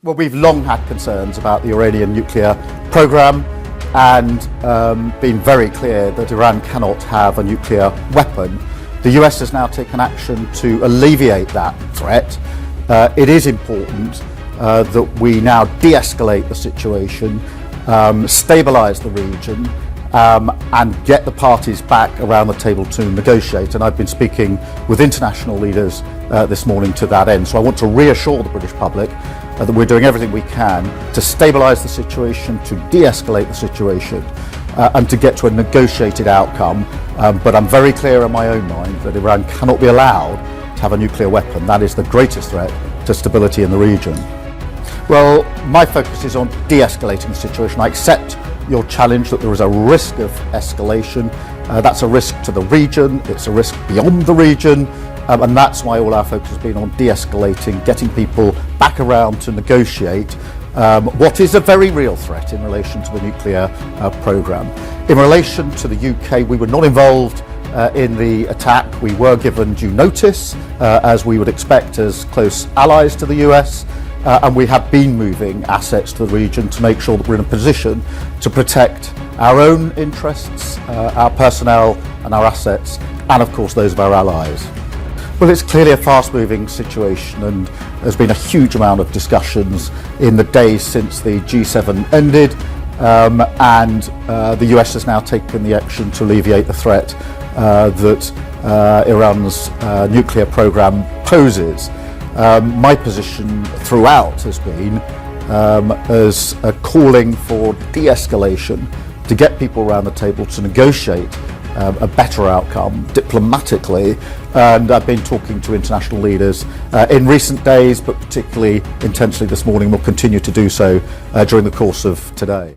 Well, we've long had concerns about the Iranian nuclear program and been very clear that Iran cannot have a nuclear weapon. The US has now taken action to alleviate that threat. It is important that we now de-escalate the situation, stabilise the region, and get the parties back around the table to negotiate. And I've been speaking with international leaders this morning to that end. So I want to reassure the British public that we're doing everything we can to stabilise the situation, to de-escalate the situation, and to get to a negotiated outcome. But I'm very clear in my own mind that Iran cannot be allowed to have a nuclear weapon. That is the greatest threat to stability in the region. Well, my focus is on de-escalating the situation. I accept your challenge that there is a risk of escalation. That's a risk to the region, it's a risk beyond the region, and that's why all our focus has been on de-escalating, getting people back around to negotiate what is a very real threat in relation to the nuclear programme. In relation to the UK, we were not involved in the attack. We were given due notice, as we would expect as close allies to the US. And we have been moving assets to the region to make sure that we're in a position to protect our own interests, our personnel and our assets, and of course those of our allies. Well, it's clearly a fast-moving situation, and there's been a huge amount of discussions in the days since the G7 ended, and the US has now taken the action to alleviate the threat that Iran's nuclear program poses. My position throughout has been as calling for de-escalation, to get people around the table to negotiate a better outcome diplomatically, and I've been talking to international leaders in recent days, but particularly intensely this morning. We'll continue to do so during the course of today.